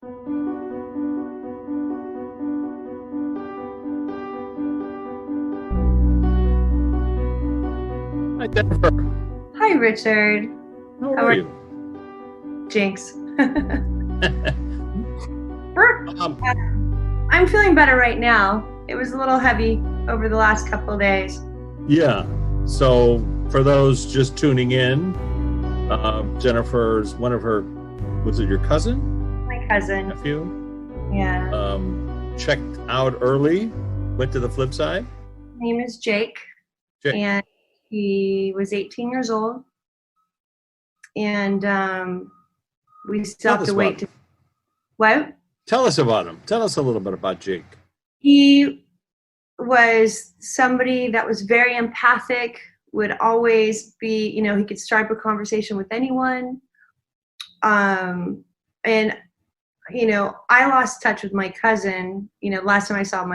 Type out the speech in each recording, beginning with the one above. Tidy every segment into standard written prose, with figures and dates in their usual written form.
Hi, Jennifer. Hi, Richard. How How are are you? you? Jinx. um, I'm feeling better right now. It was a little heavy over the last couple of days. yeah. So, for those just tuning in, Jennifer's one of her, was it your cousin, My cousin. nephew? Yeah. Checked out early, went to the flip side. His name is Jake, Jake, and he was 18 years old. And we still tell have us to about wait him. to. What? Tell us about him. Tell us a little bit about Jake. He was somebody that was very empathic, would always be, he could start up a conversation with anyone. And I lost touch with my cousin. Last time I saw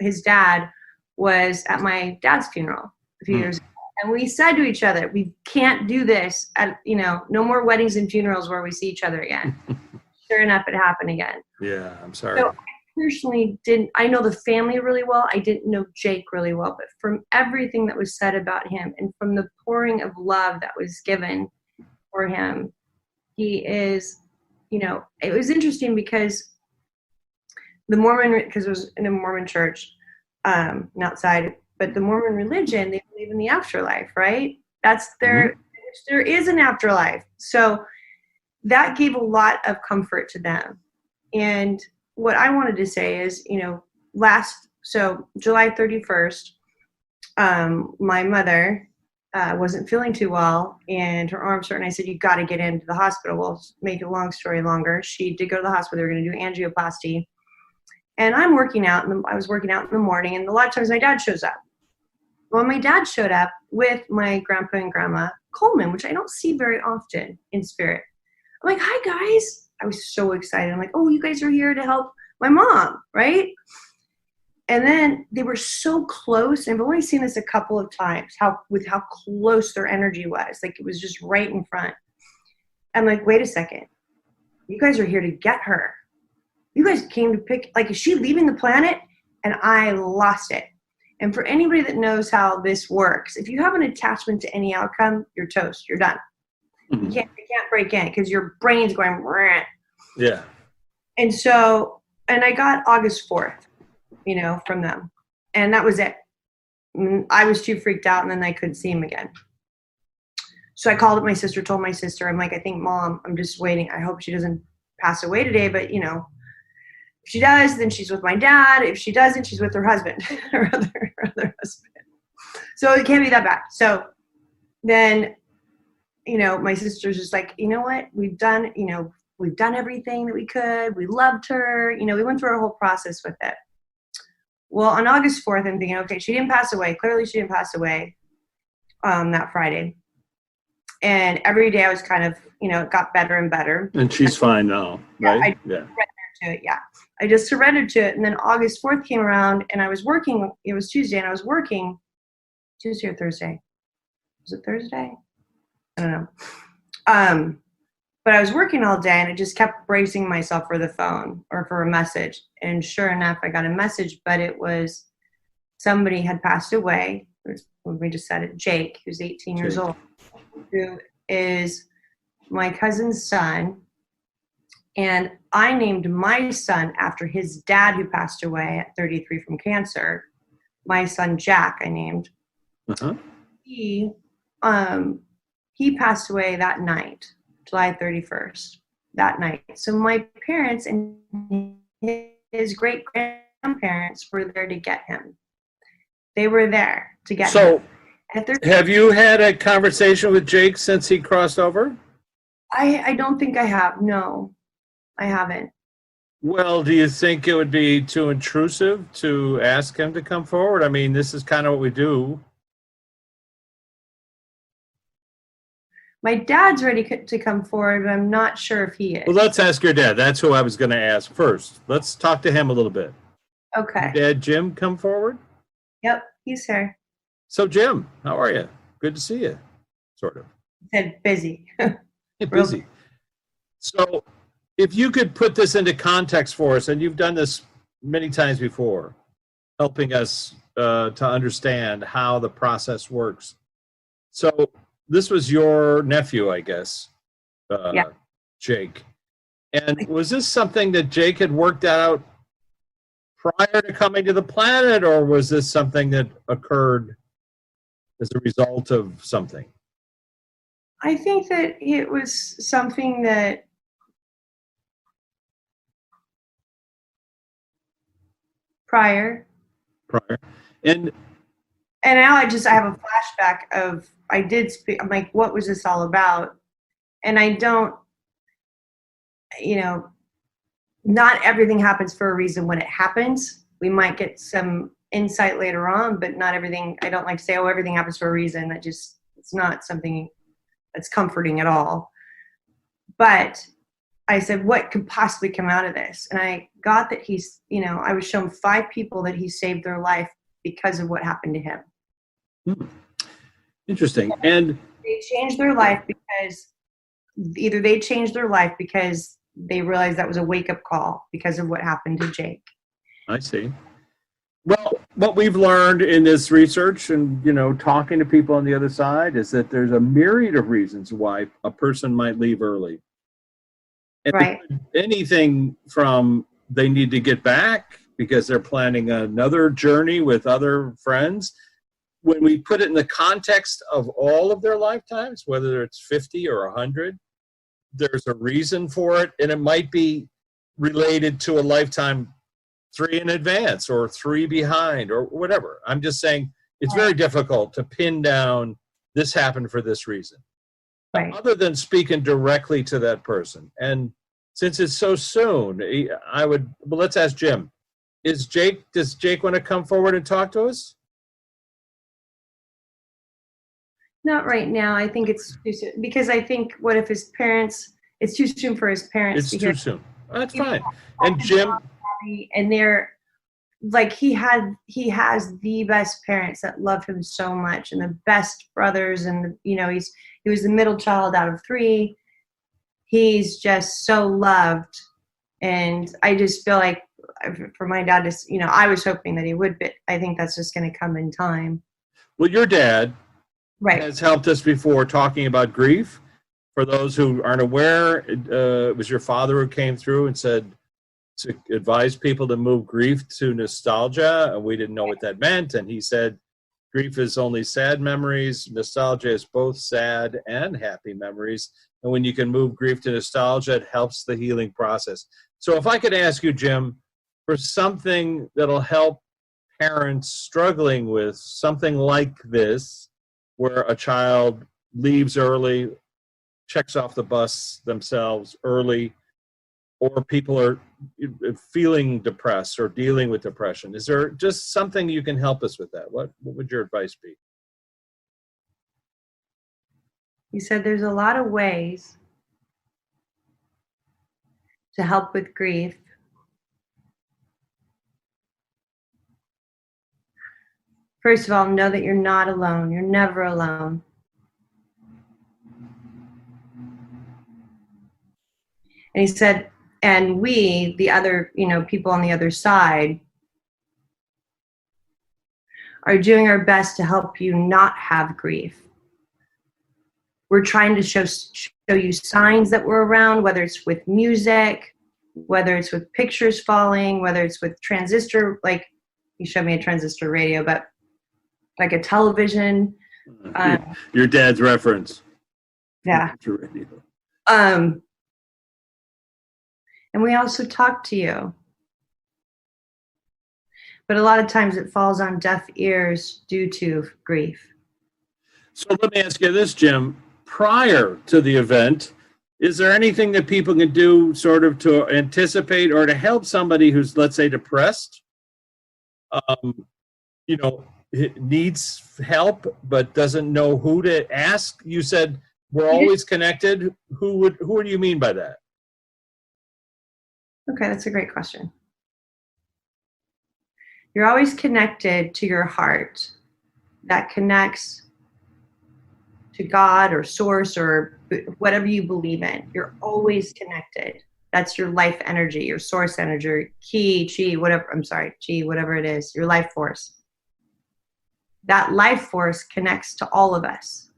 his dad was at my dad's funeral a few years ago. And we said to each other, we can't do this no more weddings and funerals where we see each other again. Sure enough, it happened again. Yeah, I'm sorry. So I personally I know the family really well. I didn't know Jake really well, but from everything that was said about him and from the pouring of love that was given for him, he is, it was interesting because because it was in a Mormon church, outside, but the Mormon religion, they believe in the afterlife, right? That's there is an afterlife. So that gave a lot of comfort to them. And what I wanted to say is, July 31st, my mother wasn't feeling too well and her arm hurt, and I said, you got to get into the hospital. Well, make a long story longer, she did go to the hospital. They were going to do angioplasty, and I was working out in the morning, and a lot of times my dad shows up. Well, my dad showed up with my grandpa and grandma Coleman, which I don't see very often in spirit. I'm like, hi guys. I was so excited. I'm like, oh, you guys are here to help my mom, right? And then they were so close, and I've only seen this a couple of times, how close their energy was. Like, it was just right in front. I'm like, wait a second. You guys are here to get her. You guys came to pick, like, is she leaving the planet? And I lost it. And for anybody that knows how this works, if you have an attachment to any outcome, you're toast. You're done. Mm-hmm. You can't break in because your brain's going, Rah. Yeah. And so, and I got August 4th, from them. And that was it. I was too freaked out, and then I couldn't see him again. So I called up my sister, told my sister, I'm like, I think Mom, I'm just waiting. I hope she doesn't pass away today, but if she does, then she's with my dad. If she doesn't, she's with her husband, her other husband. So it can't be that bad. So then, my sister's just like, you know what? We've done everything that we could. We loved her. We went through our whole process with it. Well, on August 4th, I'm thinking, okay, she didn't pass away. Clearly she didn't pass away that Friday. And every day I was kind of, it got better and better. And she's fine now, right? Yeah. To it, yeah. I just surrendered to it. And then August 4th came around, and I was working. It was Tuesday, and I was working Tuesday or Thursday. Was it Thursday? I don't know. But I was working all day, and I just kept bracing myself for the phone or for a message. And sure enough, I got a message, but it was somebody had passed away. We just said it, Jake, who's 18 years old, who is my cousin's son. And I named my son after his dad, who passed away at 33 from cancer. My son, Jack, I named. Uh-huh. He passed away that night, July 31st, that night. So my parents and his great-grandparents were there to get him. They were there to get him. So have you had a conversation with Jake since he crossed over? I don't think I have. No, I haven't. Well, do you think it would be too intrusive to ask him to come forward? I mean, this is kind of what we do. My dad's ready to come forward, but I'm not sure if he is. Well, let's ask your dad. That's who I was going to ask first. Let's talk to him a little bit. Okay. Your dad, Jim, come forward? Yep, he's here. So, Jim, how are you? Good to see you, sort of. He said busy. Busy. So, If you could put this into context for us, and you've done this many times before, helping us to understand how the process works. So this was your nephew, I guess, Yeah. Jake. And was this something that Jake had worked out prior to coming to the planet, or was this something that occurred as a result of something? I think that it was something that prior. And now I have a flashback of I did speak. I'm like, what was this all about? And I don't, not everything happens for a reason when it happens. We might get some insight later on, but not everything. I don't like to say, oh, everything happens for a reason. It's not something that's comforting at all. But I said, what could possibly come out of this? And I got that I was shown 5 people that he saved their life because of what happened to him. Interesting. And they changed their life because they realized that was a wake-up call because of what happened to Jake. I see. Well, what we've learned in this research and, talking to people on the other side is that there's a myriad of reasons why a person might leave early. And right. Anything from they need to get back because they're planning another journey with other friends. When we put it in the context of all of their lifetimes, whether it's 50 or 100, there's a reason for it, and it might be related to a lifetime 3 in advance or 3 behind or whatever. I'm just saying it's very difficult to pin down this happened for this reason. Right. Other than speaking directly to that person. And since it's so soon, let's ask Jim. Does Jake want to come forward and talk to us? Not right now. I think it's too soon because I think what if his parents, it's too soon for his parents. It's too soon. That's fine. And Jim, and they're like, he has the best parents that love him so much and the best brothers. And, he was the middle child out of 3. He's just so loved. And I just feel like for my dad to, I was hoping that he would, but I think that's just going to come in time. Well, your dad right. has helped us before talking about grief. For those who aren't aware, it was your father who came through and said to advise people to move grief to nostalgia, and we didn't know what that meant. And he said, grief is only sad memories. Nostalgia is both sad and happy memories. And when you can move grief to nostalgia, it helps the healing process. So if I could ask you, Jim, for something that'll help parents struggling with something like this, where a child leaves early, checks off the bus themselves early, or people are feeling depressed or dealing with depression. Is there just something you can help us with that? What would your advice be? You said there's a lot of ways to help with grief. First of all, know that you're not alone. You're never alone. And he said, and we, the other, people on the other side, are doing our best to help you not have grief. We're trying to show you signs that we're around, whether it's with music, whether it's with pictures falling, whether it's with transistor, like he showed me a transistor radio, but like a television. Your dad's reference. Yeah. And we also talk to you. But a lot of times it falls on deaf ears due to grief. So let me ask you this, Jim. Prior to the event, is there anything that people can do sort of to anticipate or to help somebody who's, let's say, depressed, needs help but doesn't know who to ask? You said we're always connected. Who do you mean by that? Okay, that's a great question. You're always connected to your heart that connects to God or source or whatever you believe in. You're always connected. That's your life energy, your source energy, chi, whatever. I'm sorry, chi, whatever it is, your life force. That life force connects to all of us.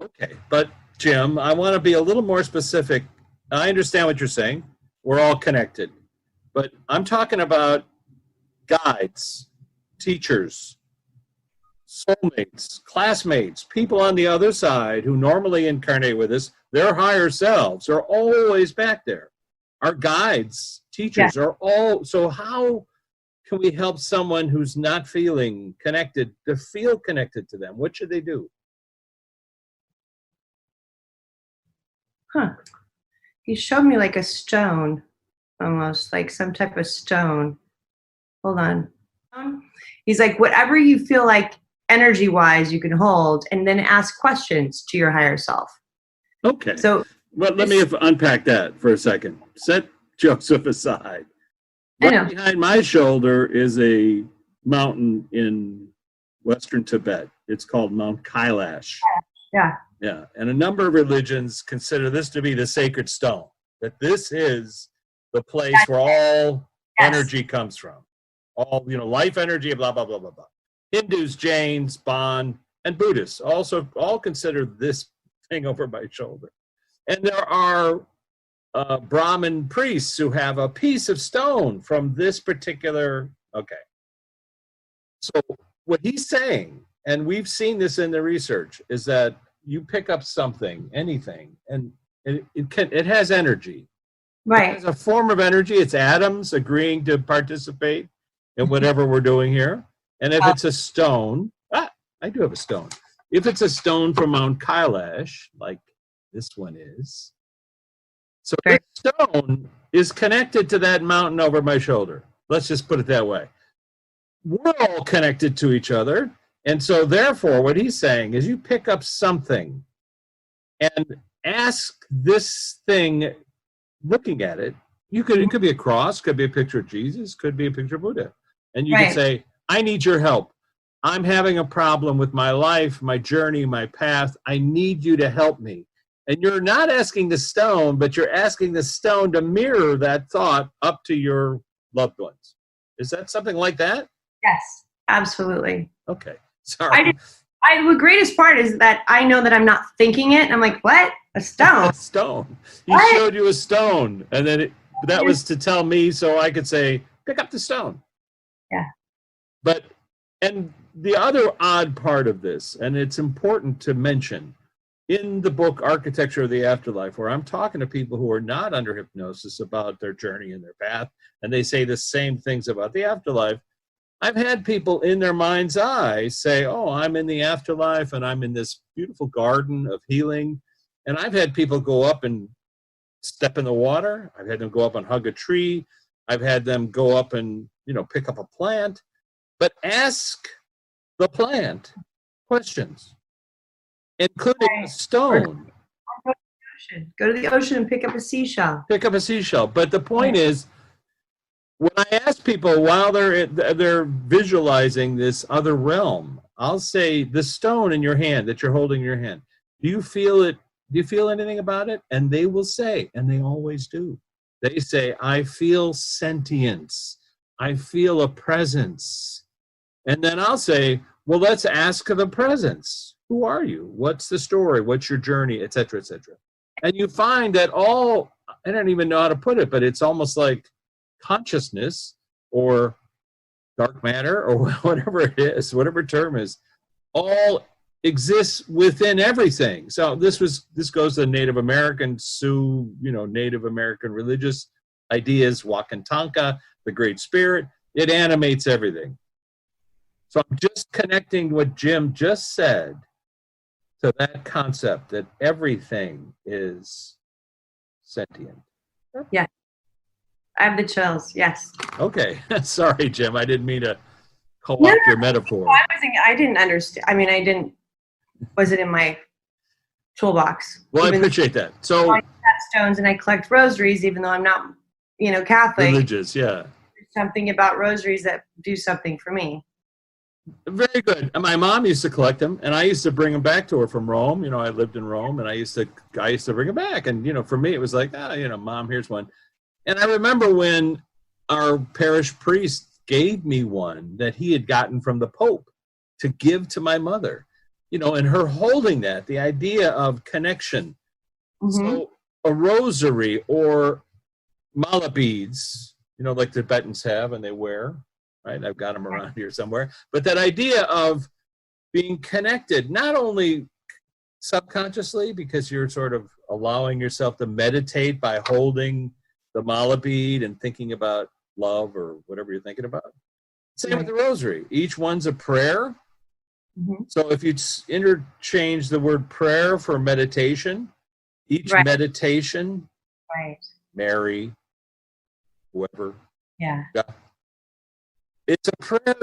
Okay, but Jim, I want to be a little more specific. I understand what you're saying. We're all connected. But I'm talking about guides, teachers, soulmates, classmates, people on the other side who normally incarnate with us. Their higher selves are always back there. Our guides, teachers are all. So how can we help someone who's not feeling connected to feel connected to them? What should they do? Huh. He showed me like a stone, almost like some type of stone. Hold on. He's like, whatever you feel like energy wise, you can hold, and then ask questions to your higher self. Okay. So well, let me unpack that for a second. Set Joseph aside. Right behind my shoulder is a mountain in western Tibet. It's called Mount Kailash. Yeah. Yeah. And a number of religions consider this to be the sacred stone, that this is the place where all energy comes from. All, life energy, blah, blah, blah, blah, blah. Hindus, Jains, Bon, and Buddhists also all consider this thing over my shoulder. And there are Brahmin priests who have a piece of stone from this particular, okay. So what he's saying, and we've seen this in the research, is that you pick up something, anything, and it has energy. Right. It has a form of energy. It's atoms agreeing to participate in whatever we're doing here. And if it's a stone, I do have a stone. If it's a stone from Mount Kailash, like this one is, so this stone is connected to that mountain over my shoulder. Let's just put it that way. We're all connected to each other. And so therefore, what he's saying is you pick up something and ask this thing, looking at it, it could be a cross, could be a picture of Jesus, could be a picture of Buddha. And you can say, I need your help. I'm having a problem with my life, my journey, my path. I need you to help me. And you're not asking the stone, but you're asking the stone to mirror that thought up to your loved ones. Is that something like that? Yes, absolutely. Okay. Sorry. The greatest part is that I know that I'm not thinking it. And I'm like, what? A stone? A stone. He showed you a stone. And then that was to tell me so I could say, pick up the stone. Yeah. And the other odd part of this, and it's important to mention, in the book Architecture of the Afterlife, where I'm talking to people who are not under hypnosis about their journey and their path, and they say the same things about the afterlife, I've had people in their mind's eye say, oh, I'm in the afterlife and I'm in this beautiful garden of healing. And I've had people go up and step in the water. I've had them go up and hug a tree. I've had them go up and, pick up a plant. But ask the plant questions, including a stone. Go to the ocean and pick up a seashell. Pick up a seashell. But the point is, when I ask people while they're visualizing this other realm, I'll say, the stone in your hand that you're holding in your hand, do you feel it? Do you feel anything about it? And they will say, and they always do, they say, I feel sentience. I feel a presence. And then I'll say, well, let's ask the presence. Who are you? What's the story? What's your journey? Et cetera, et cetera. And you find that I don't even know how to put it, but it's almost like consciousness or dark matter or whatever it is, whatever term is, all exists within everything. So this goes to Native American, Sioux, Native American religious ideas, Wakantanka, the Great Spirit. It animates everything. So I'm just connecting what Jim just said to that concept that everything is sentient. Yeah. I have the chills. Yes. Okay. Sorry, Jim. I didn't mean to co-opt your metaphor. I didn't understand. I mean, was it in my toolbox? Well, I appreciate that. So I collect stones and I collect rosaries, even though I'm not, Catholic. Religious, yeah. There's something about rosaries that do something for me. Very good. And my mom used to collect them, and I used to bring them back to her from Rome. I lived in Rome, and I used to bring them back. And for me, it was like, Mom, here's one. And I remember when our parish priest gave me one that he had gotten from the Pope to give to my mother, and her holding that, the idea of connection. Mm-hmm. So a rosary or mala beads, like the Tibetans have and they wear, right? I've got them around here somewhere. But that idea of being connected, not only subconsciously, because you're sort of allowing yourself to meditate by holding the mala bead and thinking about love or whatever you're thinking about. Same with the rosary. Each one's a prayer. Mm-hmm. So if you interchange the word prayer for meditation, each meditation, Mary, whoever, God, it's a prayer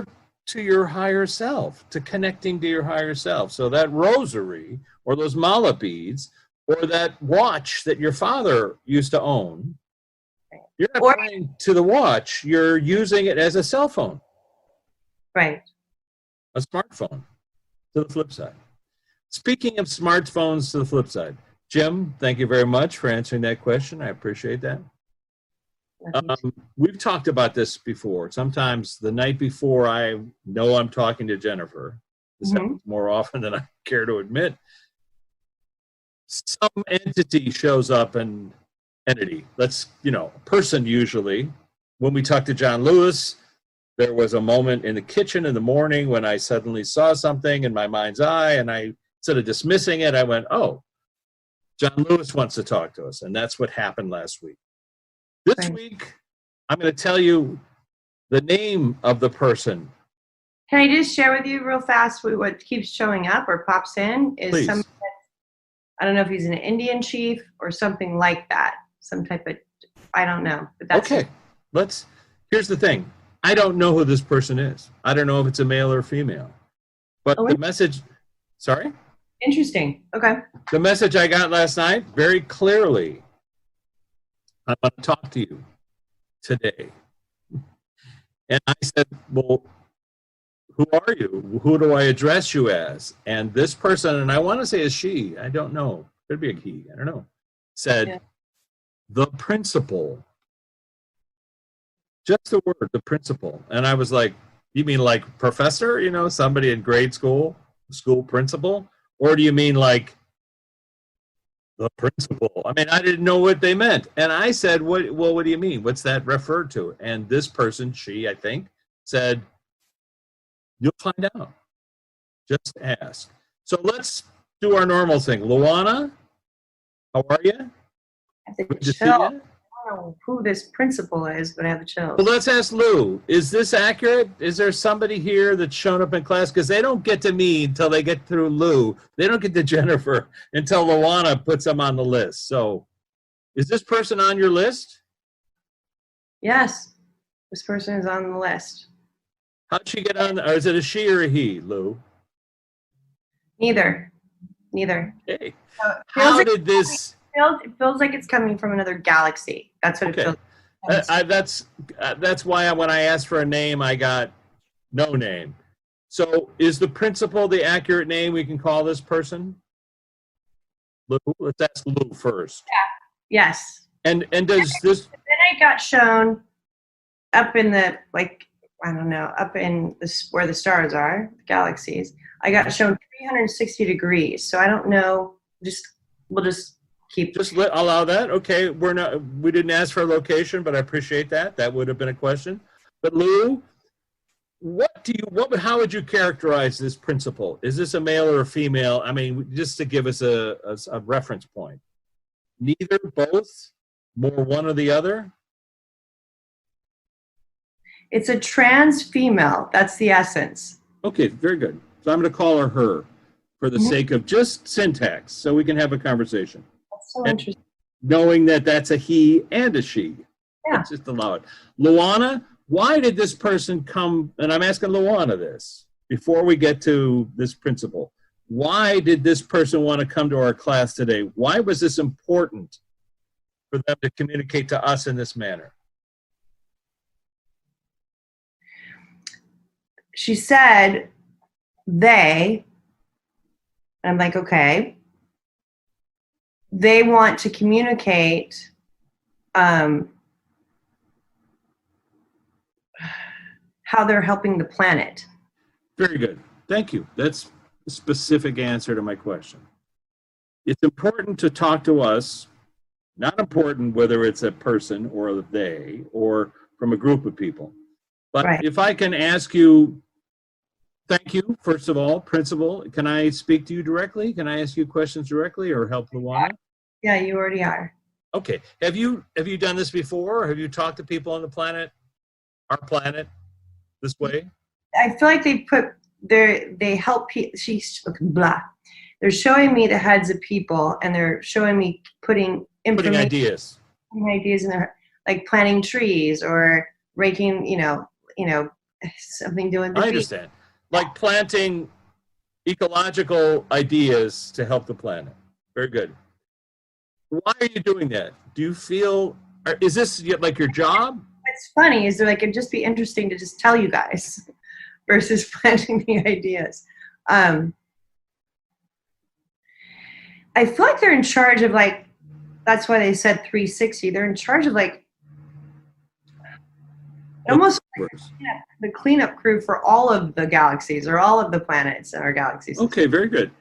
to your higher self, to connecting to your higher self. So that rosary or those mala beads or that watch that your father used to own, you're not praying to the watch, you're using it as a cell phone. Right. A smartphone, to the flip side. Speaking of smartphones to the flip side, Jim, thank you very much for answering that question. I appreciate that. We've talked about this before. Sometimes the night before I know I'm talking to Jennifer, this happens more often than I care to admit, some entity shows up, an entity, a person usually. When we talked to John Lewis, there was a moment in the kitchen in the morning when I suddenly saw something in my mind's eye, and I, instead of dismissing it, I went, oh, John Lewis wants to talk to us. And that's what happened last week. This week, I'm going to tell you the name of the person. Can I just share with you real fast what keeps showing up or pops in is some, I don't know if he's an Indian chief or something like that. Some type of, I don't know. But that's okay. Here's the thing. I don't know who this person is. I don't know if it's a male or female. But the message, sorry? Interesting. Okay. The message I got last night, very clearly, I want to talk to you today. And I said, well, who are you? Who do I address you as? And this person, and I want to say a she, I don't know. Could be a he, I don't know. Said, the principal. Just the word, the principal. And I was like, you mean like professor, somebody in grade school principal? Or do you mean like the principal? I mean, I didn't know what they meant. And I said, what do you mean? What's that referred to? And this person, she, I think, said, you'll find out. Just ask. So let's do our normal thing. Luana, how are you? Good to see you. I don't know who this principal is, but I have the chills. Well, let's ask Lou. Is this accurate? Is there somebody here that's shown up in class? Because they don't get to me until they get through Lou. They don't get to Jennifer until Luana puts them on the list. So is this person on your list? Yes. This person is on the list. How'd she get on? Or is it a she or a he, Lou? Neither. Hey. How did this... It feels like it's coming from another galaxy. That's what it feels like. That's why when I asked for a name, I got no name. So is the principal the accurate name we can call this person? Lou? Let's ask Lou first. Yeah. Yes. And does this... Then I got shown up in the, up in this, where the stars are, the galaxies. I got shown 360 degrees. So I don't know. We'll just keep. Allow that. Okay, we didn't ask for a location, but I appreciate that. That would have been a question. But Lou, how would you characterize this principal? Is this a male or a female? I mean, just to give us a reference point. Neither, both, more one or the other? It's a trans female. That's the essence. Okay, very good. So I'm going to call her for the sake of just syntax, so we can have a conversation. That's so interesting. Knowing that that's a he and a she. Yeah. Let's just allow it. Luana, why did this person come, and I'm asking Luana this, before we get to this principal. Why did this person want to come to our class today? Why was this important for them to communicate to us in this manner? She said, I'm like, okay. They want to communicate how they're helping the planet. Very good. Thank you. That's a specific answer to my question. It's important to talk to us, not important whether it's a person or a they or from a group of people. But Right. if I can ask you, thank you, first of all, Principal. Can I speak to you directly? Can I ask you questions directly or help Luana? Yeah, you already are. Okay. Have you done this before? Or have you talked to people on the planet, our planet, this way? I feel like they help people. She's blah. They're showing me the heads of people, and they're showing me putting Putting information, ideas. ideas in their, like planting trees or raking, something doing the I beach. understand. Like planting ecological ideas to help the planet. Very good. Why are you doing that? Do you feel, is this like your job? What's funny is they're like, it'd just be interesting to just tell you guys versus planting the ideas. I feel like they're in charge of, like, that's why they said 360. They're in charge of, like, almost like the cleanup crew for all of the galaxies or all of the planets in our galaxies. Okay, very good.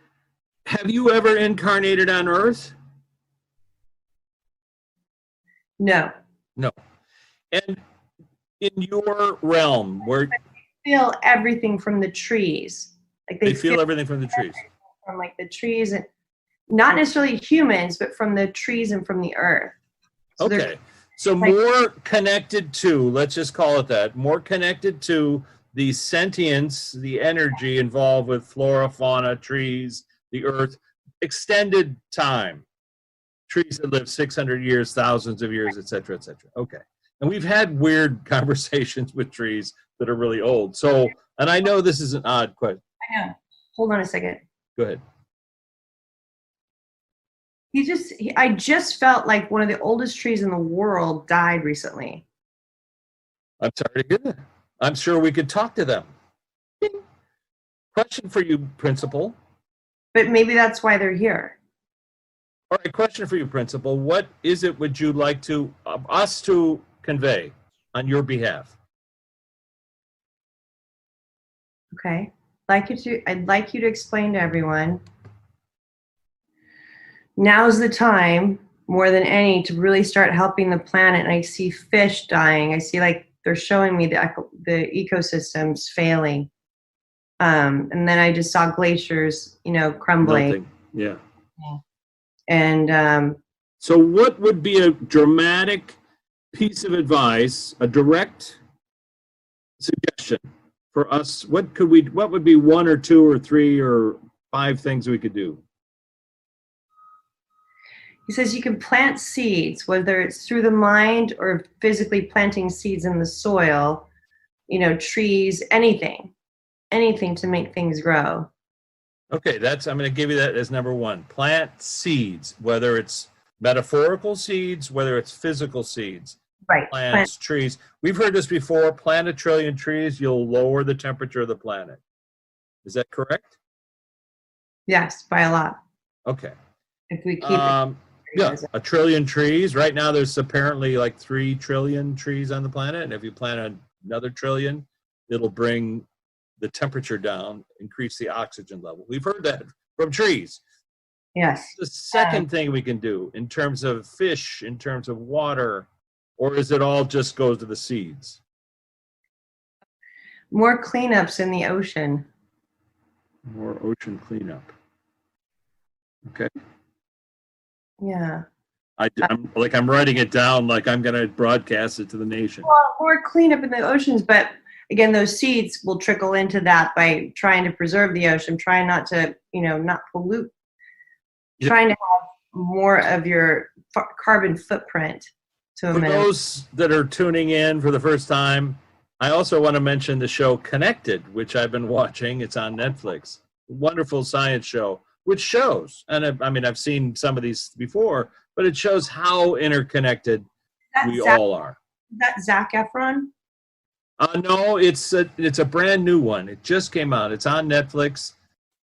Have you ever incarnated on Earth? No. No. And in your realm, where Feel everything from the trees. Like they feel everything from the trees. from, like, the trees, and not necessarily humans, but from the trees and from the earth. So Okay. So more connected to, let's just call it that, more connected to the sentience, the energy involved with flora, fauna, trees, the earth, extended time. Trees that live 600 years, thousands of years, et cetera, et cetera. Okay. And we've had weird conversations with trees that are really old. So, and I know this is an odd question. I know. Hold on a second. Go ahead. I just felt like one of the oldest trees in the world died recently. I'm sorry to hear that. I'm sure we could talk to them. Question for you, Principal. But maybe that's why they're here. All right, question for you, Principal. What is it would you like to us to convey on your behalf? Okay. I'd like you to explain to everyone. Now's the time, more than any, to really start helping the planet. And I see fish dying. I see, like, they're showing me the ecosystems failing. And then I just saw glaciers, crumbling. Melting. Yeah. And so what would be a dramatic piece of advice, a direct suggestion for us? What would be 1 or 2 or 3 or 5 things we could do? he says you can plant seeds, whether it's through the mind or physically planting seeds in the soil, trees, anything to make things grow. Okay, I'm going to give you that as number 1. Plant seeds, whether it's metaphorical seeds, whether it's physical seeds. Right. Plants, trees. We've heard this before. Plant 1 trillion trees, you'll lower the temperature of the planet. Is that correct? Yes, by a lot. Okay. If we keep it. Yeah, 1 trillion trees. Right now, there's apparently like 3 trillion trees on the planet. And if you plant another trillion, it'll bring the temperature down, increase the oxygen level. We've heard that from trees. Yes. The second thing we can do in terms of fish, in terms of water, or is it all just goes to the seeds? More cleanups in the ocean. More ocean cleanup. Okay. Yeah. I'm writing it down like I'm going to broadcast it to the nation. Well, more cleanup in the oceans, but again, those seeds will trickle into that by trying to preserve the ocean, trying not to, not pollute, trying to have more of your carbon footprint to a For minimum. those that are tuning in for the first time, I also want to mention the show Connected, which I've been watching. It's on Netflix. Wonderful science show, which shows, and I've seen some of these before, but it shows how interconnected we all are. Is that Zac Efron? No, it's a brand new one. It just came out. It's on Netflix.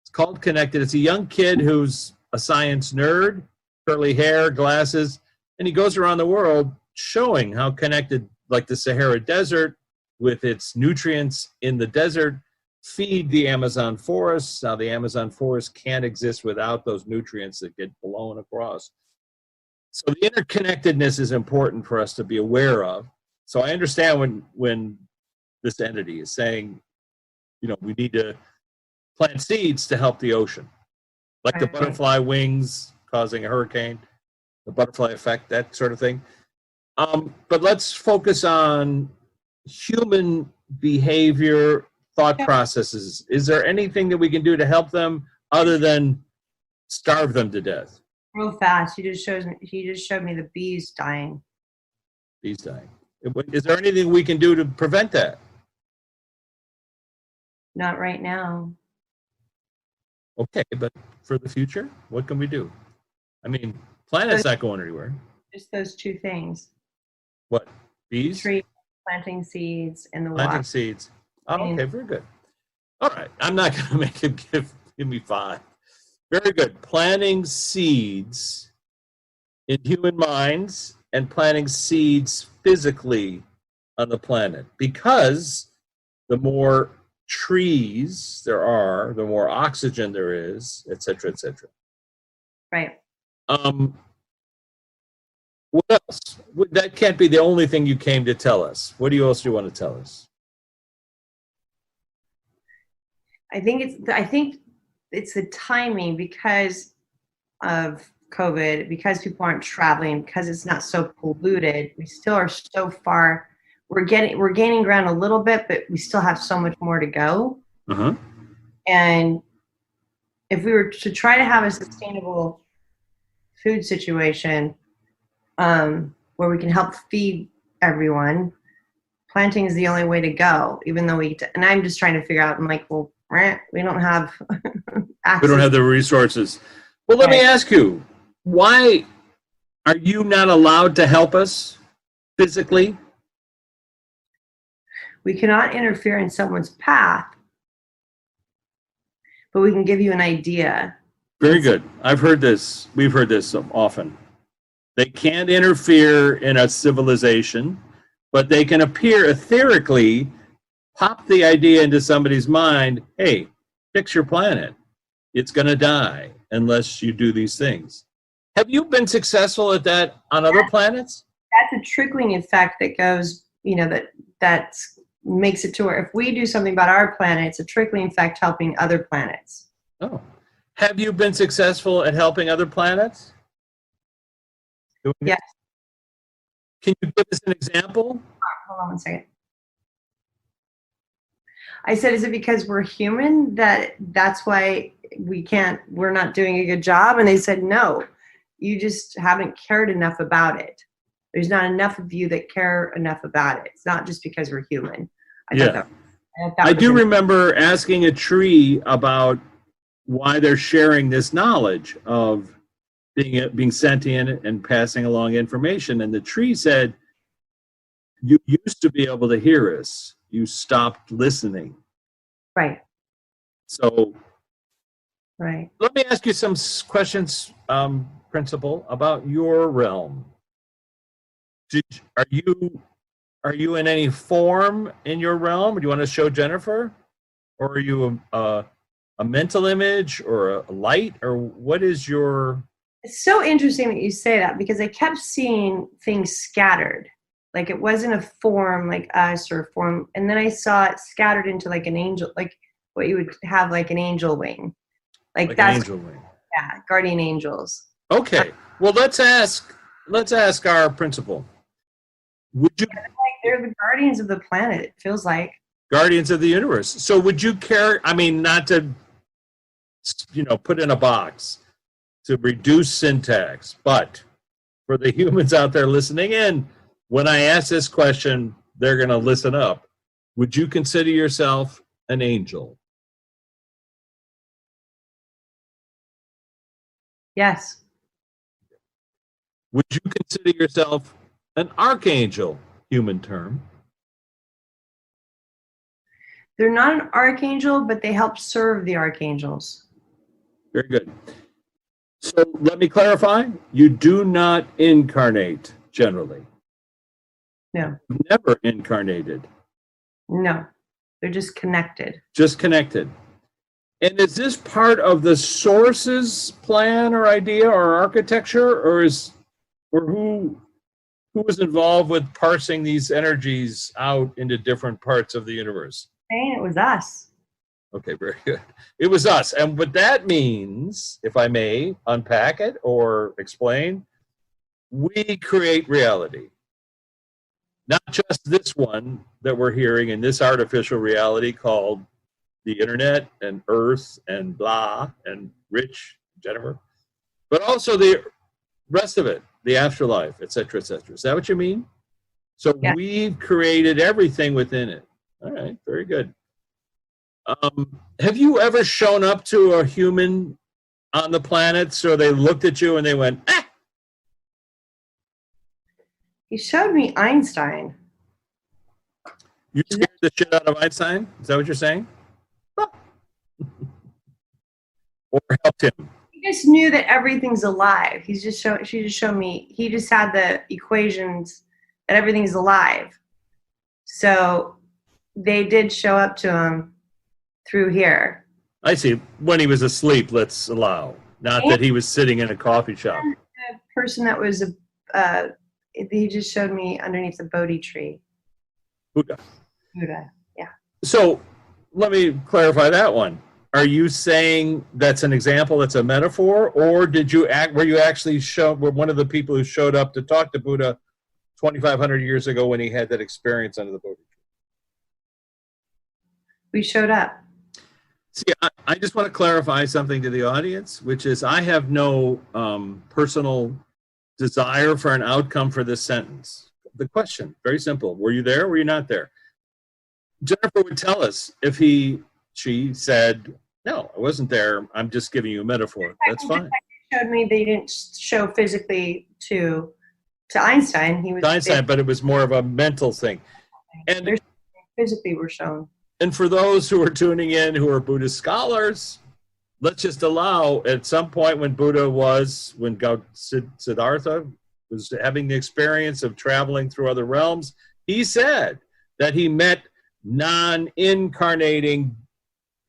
It's called Connected. It's a young kid who's a science nerd, curly hair, glasses, and he goes around the world showing how connected, like the Sahara Desert with its nutrients in the desert feed the Amazon forests. Now, the Amazon forest can't exist without those nutrients that get blown across. So the interconnectedness is important for us to be aware of. So I understand when this entity is saying, we need to plant seeds to help the ocean, like the butterfly wings causing a hurricane, the butterfly effect, that sort of thing. But let's focus on human behavior, thought processes. Is there anything that we can do to help them other than starve them to death? Real fast. He just showed me the bees dying. Bees dying. Is there anything we can do to prevent that? Not right now. Okay, but for the future, what can we do? I mean, planet's not going anywhere. Just those two things. What? Bees? Tree, planting seeds, and the Planting water. seeds. Oh, okay, very good. All right, I'm not going to make him give me 5. Very good. Planting seeds in human minds and planting seeds physically on the planet, because the more trees there are, the more oxygen there is, et cetera, et cetera. Right. What else? That can't be the only thing you came to tell us. What else do you want to tell us? I think it's the timing because of COVID, because people aren't traveling, because it's not so polluted. We still are so far. We're gaining ground a little bit, but we still have so much more to go. Uh-huh. And if we were to try to have a sustainable food situation where we can help feed everyone, planting is the only way to go. Even though and I'm just trying to figure out. I'm like, well, we don't have access. We don't have the resources. Well, let me ask you, why are you not allowed to help us physically? We cannot interfere in someone's path, but we can give you an idea. Very good. I've heard this. We've heard this often. They can't interfere in a civilization, but they can appear etherically, pop the idea into somebody's mind, hey, fix your planet. It's going to die unless you do these things. Have you been successful at that on other planets? That's a trickling effect that goes, that makes it to where if we do something about our planet, it's a trickling effect helping other planets. Oh. Have you been successful at helping other planets? Yes. Can you give us an example? Hold on one second. I said, is it because we're human that's why we're not doing a good job? And they said, no, you just haven't cared enough about it. There's not enough of you that care enough about it. It's not just because we're human. I do remember asking a tree about why they're sharing this knowledge of being sentient and passing along information. And the tree said, you used to be able to hear us. You stopped listening. Right. So right. Let me ask you some questions, Principal, about your realm. Are you in any form in your realm? Do you want to show Jennifer? Or are you a mental image or a light? Or what is your... It's so interesting that you say that, because I kept seeing things scattered. Like it wasn't a form like us or a form. And then I saw it scattered into like an angel, like what you would have like an angel wing. Like that's an angel wing. Yeah, guardian angels. Okay. Well, let's ask our principal. Would you... They're the guardians of the planet, it feels like. Guardians of the universe. So would you care, I mean, not to, put in a box to reduce syntax, but for the humans out there listening in, when I ask this question, they're going to listen up. Would you consider yourself an angel? Yes. Would you consider yourself an archangel, human term? They're not an archangel, but they help serve the archangels. Very good. So let me clarify. You do not incarnate generally. No. Never incarnated. No, they're just connected. Just connected. And is this part of the source's plan or idea or architecture, or who was involved with parsing these energies out into different parts of the universe? Saying it was us. Okay, very good. It was us. And what that means, if I may unpack it or explain, we create reality. Not just this one that we're hearing in this artificial reality called the internet and Earth and blah and Rich, Jennifer, but also the rest of it, the afterlife, et cetera, et cetera. Is that what you mean? So Yeah. we've created everything within it. All right, very good. Have you ever shown up to a human on the planet so they looked at you and they went, ah? He showed me Einstein. You scared the shit out of Einstein? Is that what you're saying? Or helped him? He just knew that everything's alive. She just showed me. He just had the equations that everything's alive. So they did show up to him through here. I see. When he was asleep, let's allow. Not that he was sitting in a coffee shop. The person that was he just showed me underneath the Bodhi tree. Buddha. Buddha. Yeah. So let me clarify that one. Are you saying that's an example, that's a metaphor, or were you actually were one of the people who showed up to talk to Buddha 2,500 years ago when he had that experience under the Bodhi tree? We showed up. See, I just want to clarify something to the audience, which is I have no personal desire for an outcome for this sentence. The question, very simple. Were you there or were you not there? Jennifer would tell us if she said, no, I wasn't there. I'm just giving you a metaphor. That's fine. Showed me they didn't show physically to Einstein. He was Einstein, but it was more of a mental thing. And physically were shown. And for those who are tuning in who are Buddhist scholars, let's just allow at some point when Siddhartha was having the experience of traveling through other realms, he said that he met non-incarnating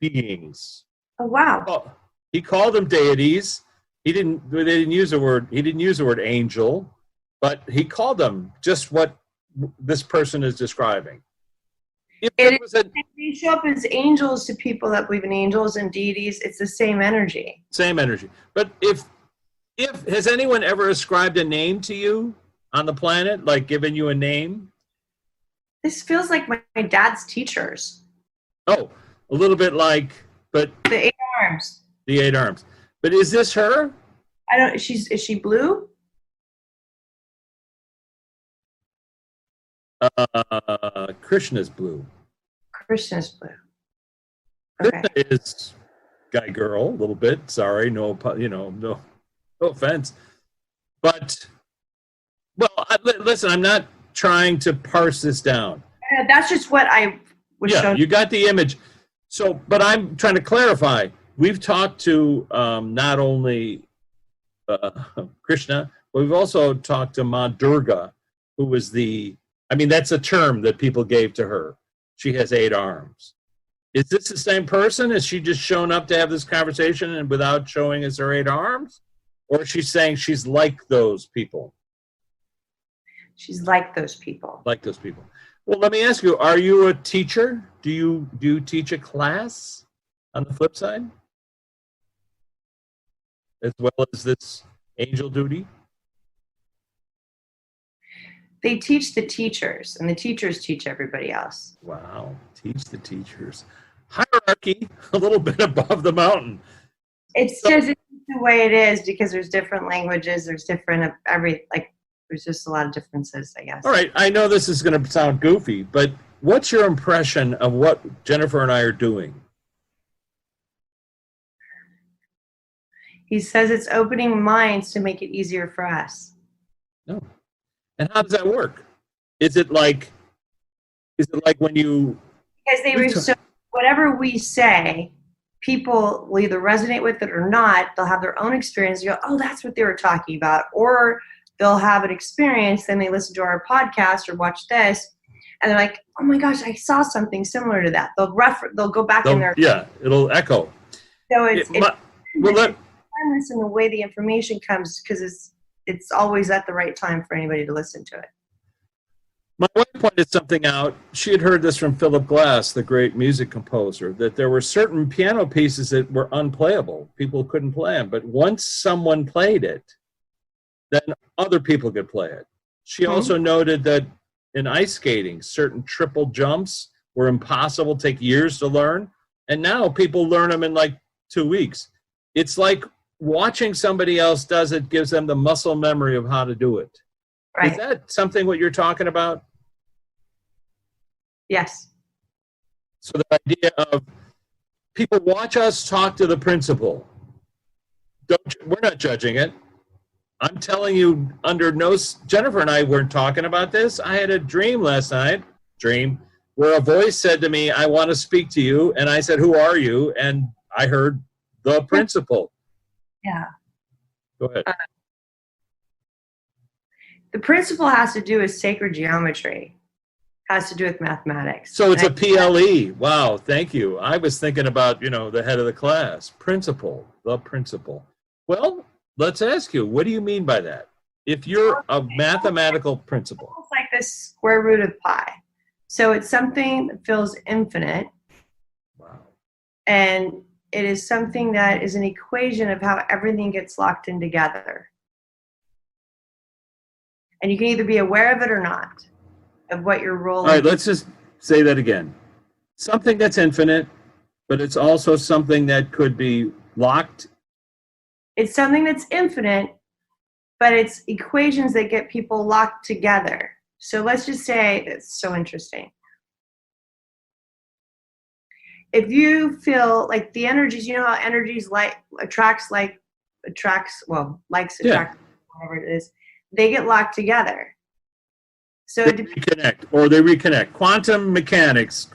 beings. Oh wow! He called them deities. They didn't use the word. He didn't use the word angel, but he called them just what this person is describing. They show up as angels to people that believe in angels and deities. It's the same energy. Same energy. But if has anyone ever ascribed a name to you on the planet, like given you a name? This feels like my dad's teachers. Oh, a little bit like, but the 8 arms. The 8 arms. But is this her? I don't. Is she blue? Krishna's blue. Krishna's blue. Okay. Krishna is guy girl a little bit. Sorry, no offense. But well, listen, I'm not trying to parse this down. That's just what I was shown. You got the image. So, but I'm trying to clarify. We've talked to not only Krishna, but we've also talked to Ma Durga, who was that's a term that people gave to her. She has 8 arms. Is this the same person? Has she just shown up to have this conversation and without showing us her 8 arms? Or is she saying she's like those people? She's like those people. Like those people. Well, let me ask you, are you a teacher? Do you teach a class on the flip side? As well as this angel duty? They teach the teachers, and the teachers teach everybody else. Wow, teach the teachers. Hierarchy, a little bit above the mountain. It's just the way it is because there's different languages, there's different there's just a lot of differences, I guess. All right, I know this is going to sound goofy, but what's your impression of what Jennifer and I are doing? He says it's opening minds to make it easier for us. No. And how does that work? Is it like when you... Because whatever we say, people will either resonate with it or not. They'll have their own experience. You go, oh, that's what they were talking about. Or they'll have an experience, then they listen to our podcast or watch this, and they're like, oh my gosh, I saw something similar to that. They'll go back in their, Yeah, it'll echo. so it's Well, timeless in the way the information comes, because it's always at the right time for anybody to listen to it. my wife pointed something out. She had heard this from Philip Glass, the great music composer, that there were certain piano pieces that were unplayable. People couldn't play them. But once someone played it, then other people could play it. She also noted that in ice skating, certain triple jumps were impossible, take years to learn. And now people learn them in like 2 weeks. It's like watching somebody else does it gives them the muscle memory of how to do it. Right. Is that something what you're talking about? Yes. So the idea of people watch us talk to the principal. We're not judging it. I'm telling you, Jennifer and I weren't talking about this. I had a dream last night, where a voice said to me, I want to speak to you. And I said, who are you? And I heard the principal. Yeah. Go ahead. The principle has to do with sacred geometry, has to do with mathematics. So it's a PLE. Wow, thank you. I was thinking about, the head of the class. Principal, the principal. Well, let's ask you, what do you mean by that? If you're a mathematical principal. It's like the square root of pi. So it's something that feels infinite. Wow. And it is something that is an equation of how everything gets locked in together. And you can either be aware of it or not, of what your role is. All right, let's just say that again. Something that's infinite, but it's also something that could be locked. It's something that's infinite, but it's equations that get people locked together. So let's just say, it's so interesting. If you feel like the energies, you know how energies attracts, whatever it is, they get locked together. So They reconnect. Quantum mechanics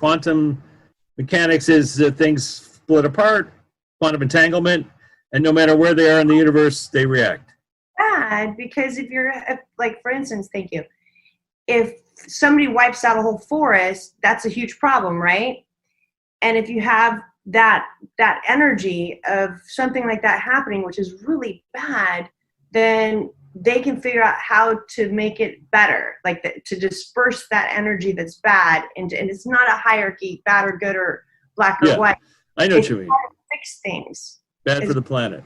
is that things split apart, quantum entanglement, and no matter where they are in the universe, they react. Bad, because for instance, thank you. If somebody wipes out a whole forest, that's a huge problem, right? And if you have that energy of something like that happening, which is really bad, then they can figure out how to make it better, to disperse that energy that's bad. And it's not a hierarchy, bad or good or black or white. I know what you mean. How to fix things. Bad for the planet.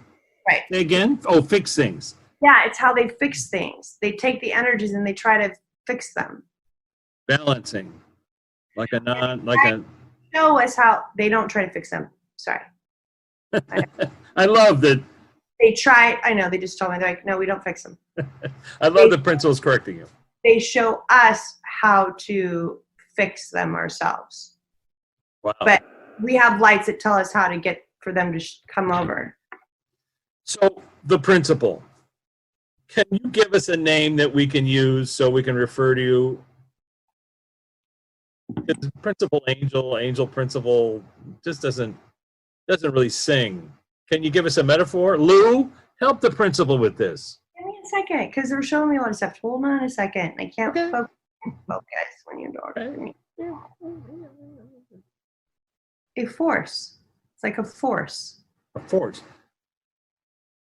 Right. Say again? Oh, fix things. Yeah, it's how they fix things. They take the energies and they try to fix them. Balancing. Show us how they don't try to fix them. Sorry. I love that. They try. I know. They just told me, they're like, no, we don't fix them. I love the principal's correcting you. They show us how to fix them ourselves. Wow. But we have lights that tell us how to get for them to come over. So the principal, can you give us a name that we can use so we can refer to you? It's principal angel principal just doesn't really sing. Can you give us a metaphor? Lou, help the principal with this. Give me a second, because they're showing me a lot of stuff. Hold on a second. I can't focus when you're talking to me. A force. It's like a force. A force.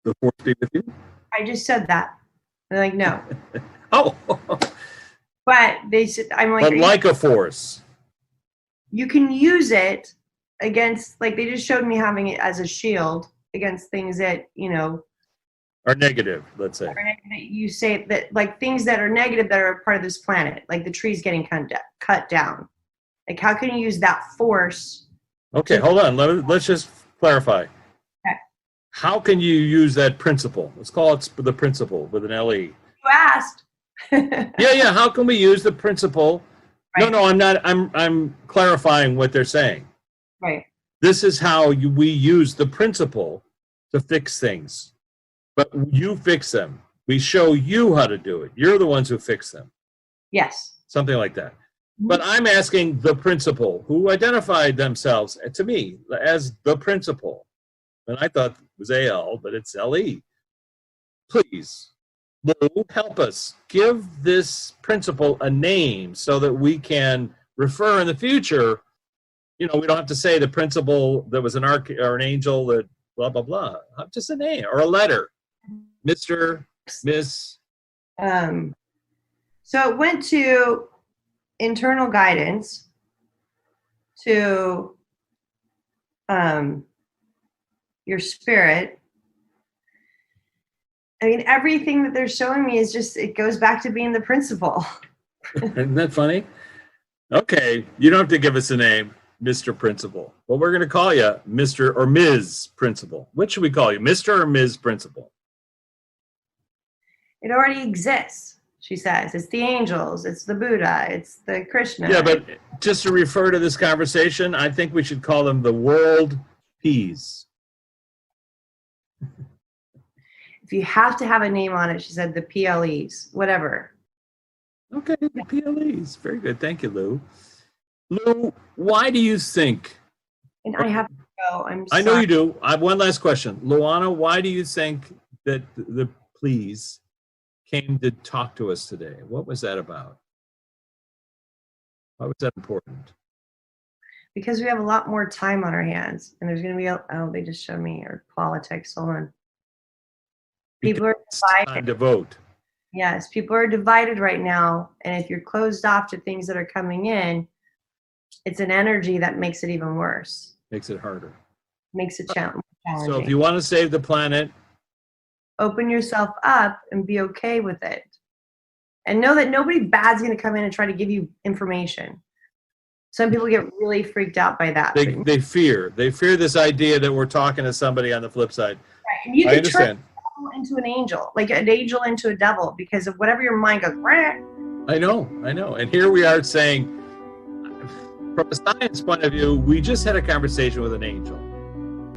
The force be with you? I just said that. They're like, no. Oh. But they said, I'm like, but like a force. You can use it against, they just showed me having it as a shield against things that, are negative, let's say. You say that, things that are negative that are a part of this planet, like the trees getting cut down. How can you use that force? Okay, hold on. Let's just clarify. Okay. How can you use that principle? Let's call it the principle with an LE. You asked. Yeah. How can we use the principle? Right. No, I'm not. I'm clarifying what they're saying. Right. This is how we use the principle to fix things. But you fix them. We show you how to do it. You're the ones who fix them. Yes. Something like that. But I'm asking the principal who identified themselves to me as the principal. And I thought it was AL, but it's LE. Please Lou, help us. Give this principle a name so that we can refer in the future. We don't have to say the principle that was an or an angel that blah, blah, blah. Just a name or a letter. Mr., Miss. So it went to internal guidance, to your spirit. I mean, everything that they're showing me is just, it goes back to being the principal. Isn't that funny? Okay, you don't have to give us a name, Mr. Principal. Well, we're going to call you Mr. or Ms. Principal. What should we call you, Mr. or Ms. Principal? It already exists, she says. It's the angels, it's the Buddha, it's the Krishna. Yeah, but just to refer to this conversation, I think we should call them the world peas. If you have to have a name on it, she said, the PLEs, whatever. Okay, the PLEs. Very good. Thank you, Lou. Lou, why do you think? And I have to go. I know you do. I have one last question. Luana, why do you think that the pleas came to talk to us today? What was that about? Why was that important? Because we have a lot more time on our hands. And there's going to be, they just showed me, or politics. Hold on. People are divided. Time to vote. Yes, people are divided right now. And if you're closed off to things that are coming in, it's an energy that makes it even worse. Makes it harder. Makes it challenging. So if you want to save the planet, open yourself up and be okay with it. And know that nobody bad's going to come in and try to give you information. Some people get really freaked out by that. They fear this idea that we're talking to somebody on the flip side. Right. And you I can understand. turn into an angel, like an angel into a devil, because of whatever your mind goes. Rah. I know. And here we are saying, from a science point of view, we just had a conversation with an angel.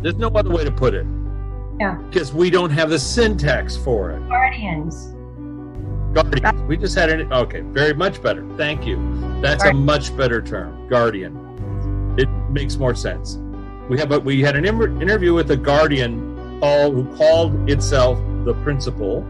There's no other way to put it. Yeah. Because we don't have the syntax for it. Guardians. We just had it. Okay, very much better. Thank you. That's a much better term, guardian. It makes more sense. We had an interview with a guardian who called itself the principal,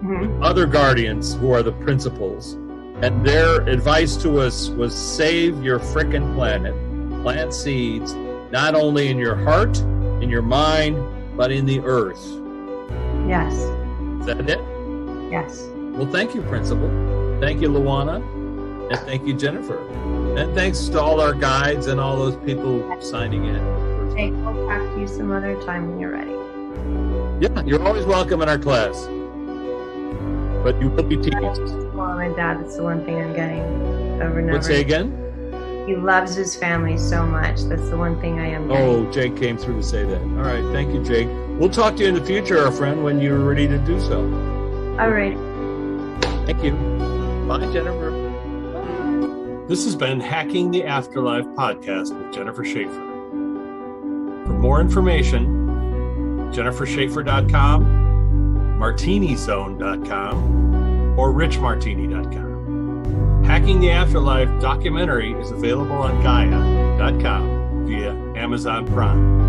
with other guardians who are the principals, and their advice to us was save your frickin' planet, plant seeds, not only in your heart, in your mind, but in the earth. Yes. Is that it? Yes. Well, thank you, Principal. Thank you, Luana. And thank you, Jennifer. And thanks to all our guides and all those people signing in. Jake, we'll talk to you some other time when you're ready. Yeah, you're always welcome in our class. But you will be teased. Mom and Dad, that's the one thing I'm getting over and over. Say again? He loves his family so much. That's the one thing I am getting. Oh, Jake came through to say that. All right, thank you, Jake. We'll talk to you in the future, our friend, when you're ready to do so. All right. Thank you. Bye, Jennifer. This has been Hacking the Afterlife podcast with Jennifer Schaefer. For more information, jenniferschaefer.com, martinizone.com, or richmartini.com. Hacking the Afterlife documentary is available on Gaia.com via Amazon Prime.